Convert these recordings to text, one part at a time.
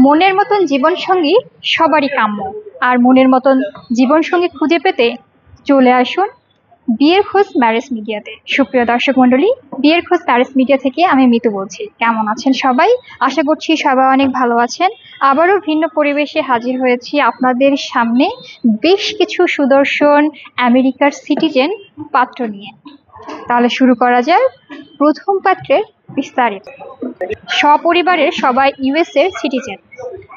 মনের মতন জীবনসঙ্গী সবারই কাম্য, আর মনের মতন জীবনসঙ্গী খুঁজে পেতে চলে আসুন বিয়ের খোঁজ ম্যারেজ মিডিয়াতে। সুপ্রিয় দর্শক মণ্ডলী, বিয়ের খোঁজ ম্যারেজ মিডিয়া থেকে আমি মিতু বলছি। কেমন আছেন সবাই? আশা করছি সবাই অনেক ভালো আছেন। আবারও ভিন্ন পরিবেশে হাজির হয়েছি আপনাদের সামনে বেশ কিছু সুদর্শন আমেরিকার সিটিজেন পাত্র নিয়ে। তাহলে শুরু করা যায় প্রথম পাত্রের বিস্তারিত। সপরিবারের সবাই ইউএস এর সিটিজেন।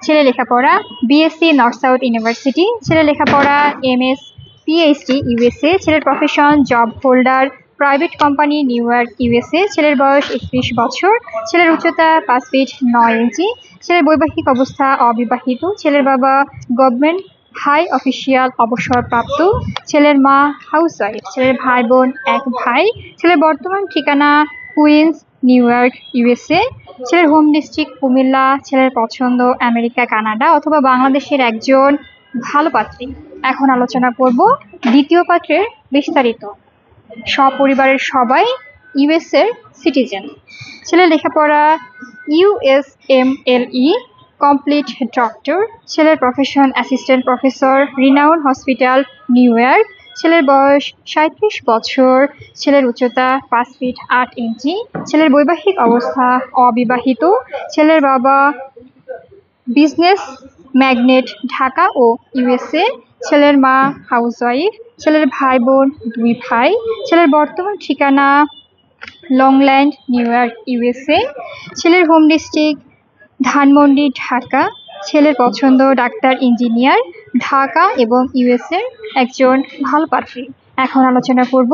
ছেলে লেখাপড়া বিএসসি নর্থ সাউথ ইউনিভার্সিটি, ছেলে লেখাপড়া এমএস পিএইচডি ইউএসএ, ছেলের profession job holder private company new York USA, ছেলের বয়স 31 বছর, ছেলের উচ্চতা 5 ফিট 9 ইঞ্চি, ছেলের বৈবাহিক অবস্থা অবিবাহিত, ছেলের বাবা গভর্নমেন্ট হাই অফিসিয়াল অবসরপ্রাপ্ত, ছেলের মা হাউসওয়াইফ, ছেলের ভাই বোন এক ভাই, ছেলের বর্তমান ঠিকানা কুইন্স নিউ ইয়র্ক ইউএসএ, ছেলের হোম ডিস্ট্রিক্ট কুমিল্লা, ছেলের পছন্দ আমেরিকা কানাডা অথবা বাংলাদেশের একজন ভালো পাত্রী। এখন আলোচনা করব দ্বিতীয় পাত্রের বিস্তারিত। সপরিবারের সবাই ইউএস এর সিটিজেন। ছেলে লেখাপড়া ইউএসএমএলই কমপ্লিট ডক্টর, ছেলের profession assistant professor renown hospital New York, ছেলের বয়স 37 বছর, ছেলের উচ্চতা 5 ফিট 8 ইঞ্চি, ছেলের বৈবাহিক অবস্থা অবিবাহিত, ছেলের বাবা বিজনেস ম্যাগনেট ঢাকা ও ইউএসএ, ছেলের মা হাউসওয়াইফ, ছেলের ভাই বোন 2 ভাই, ছেলের বর্তমান ঠিকানা লংল্যান্ড নিউ ইয়র্ক ইউএসএ, ছেলের হোম ডিস্ট্রিক্ট ধানমন্ডি ঢাকা, ছেলের পছন্দ ডাক্তার ইঞ্জিনিয়ার ঢাকা এবং ইউএসএ একজন ভালো পাত্রী। এখন আলোচনা করব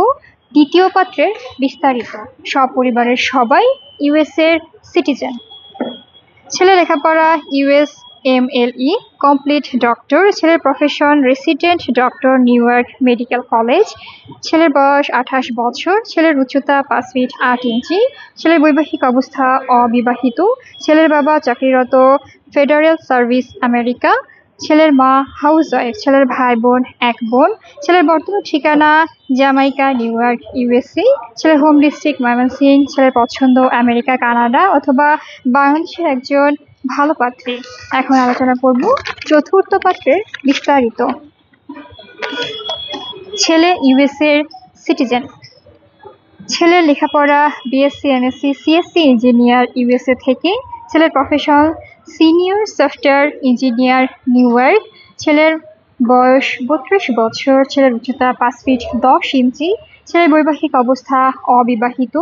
দ্বিতীয় পাত্রের বিস্তারিত। সপরিবারের সবাই ইউএস এর সিটিজেন। ছেলে লেখাপড়া ইউএসএমএলই কমপ্লিট ডক্টর, ছেলের profession resident doctor new York medical college, ছেলের বয়স 28 বছর, ছেলের উচ্চতা 5 ফিট 8 ইঞ্চি, ছেলের বৈবাহিক অবস্থা অবিবাহিত, ছেলের বাবা চাকরিরত ফেডারেল সার্ভিস আমেরিকা, ছেলের মা হাউসওয়াইফ, ছেলের ভাই বোন এক বোন, ছেলের বর্তমান ঠিকানা জামাইকা নিউ ইয়র্ক ইউএসএ, ছেলের হোম ডিস্ট্রিক্ট ময়মনসিংহ, ছেলের পছন্দ আমেরিকা কানাডা অথবা বাংলাদেশের একজন ভালো পাত্রী। এখন আলোচনা করব চতুর্থ পাত্রের বিস্তারিত। ছেলে ইউএস এর সিটিজেন। ছেলের লেখাপড়া BSc MSc CSC engineer USA থেকে, ছেলের profession senior software engineer new York, ছেলের বয়স 32 বছর, ছেলের উচ্চতা 5 ফিট 10 ইঞ্চি, ছেলের বৈবাহিক অবস্থা অবিবাহিত,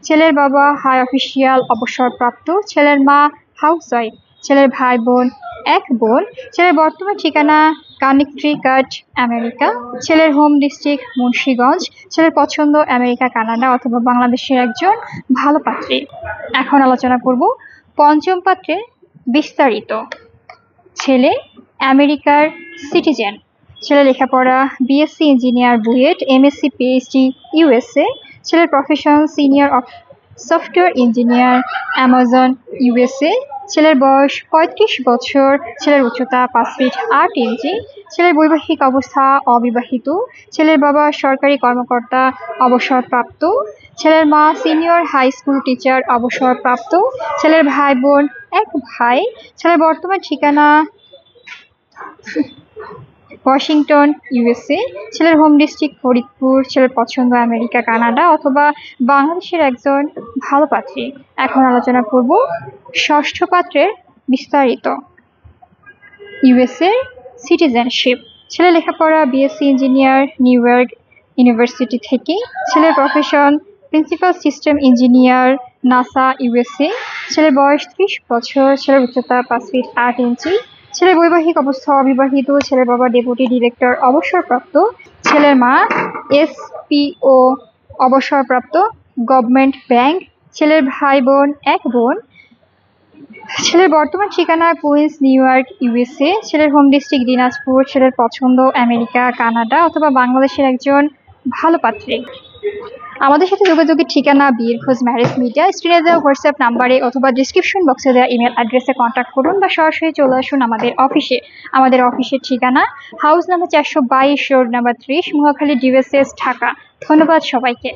ছেলের বাবা হাই অফিসিয়াল অবসরপ্রাপ্ত, ছেলের মা হাউসওয়াইফ, ছেলের ভাই বোন এক বোন, ছেলের বর্তমান ঠিকানা কানেকটিকাট আমেরিকা, ছেলের হোম ডিস্ট্রিক্ট মুন্সিগঞ্জ, ছেলের পছন্দ আমেরিকা কানাডা অথবা বাংলাদেশের একজন ভালো পাত্রী। এখন আলোচনা করব পঞ্চম পাত্রের বিস্তারিত। ছেলে আমেরিকার সিটিজেন। ছেলে লেখাপড়া BSc engineer BUET, MSc PhD USA, ছেলের profession senior software engineer Amazon USA, ছেলের বয়স 35 বছর, ছেলের উচ্চতা 5 ফিট 8 ইঞ্চি, ছেলের বৈবাহিক অবস্থা অবিবাহিত, ছেলের বাবা সরকারি কর্মকর্তা অবসরপ্রাপ্ত, ছেলের মা সিনিয়র হাই স্কুল টিচার অবসরপ্রাপ্ত, ছেলের ভাই বোন এক ভাই, ছেলের বর্তমান ঠিকানা ওয়াশিংটন ইউএসএ, ছেলের হোম ডিস্ট্রিক্ট ফরিদপুর, ছেলের পছন্দ আমেরিকা কানাডা অথবা বাংলাদেশের একজন ভালো পাত্রী। এখন আলোচনা করব ষষ্ঠ পাত্রের বিস্তারিত। USA citizenship. ছেলে লেখাপড়া BSc engineer new York university থেকে, ছেলের profession principal system engineer NASA USA, ছেলের বয়স 30 বছর, ছেলের উচ্চতা 5 ফিট 8 ইঞ্চি, ছেলের বৈবাহিক অবস্থা অবিবাহিত, ছেলের বাবা ডেপুটি ডিরেক্টর অবসরপ্রাপ্ত, ছেলের মা এসপিও অবসরপ্রাপ্ত গভর্নমেন্ট ব্যাংক, ছেলের ভাই বোন এক বোন, ছেলের বর্তমান ঠিকানা কুইন্স নিউ ইয়র্ক ইউএসএ, ছেলের হোম ডিস্ট্রিক্ট দিনাজপুর, ছেলের পছন্দ আমেরিকা কানাডা অথবা বাংলাদেশের একজন ভালো পাত্রী। আমাদের সাথে যোগাযোগের ঠিকানা বিয়ের খোঁজ ম্যারেজ মিডিয়া। স্ক্রিনে দেওয়া হোয়াটসঅ্যাপ নাম্বারে অথবা ডিসক্রিপশন বক্সে দেওয়া ইমেল অ্যাড্রেসে কন্ট্যাক্ট করুন বা সরাসরি চলে আসুন আমাদের অফিসে। আমাদের অফিসের ঠিকানা house number 422 road number 30, Mohakhali ডিভিএসএস ঢাকা। ধন্যবাদ সবাইকে।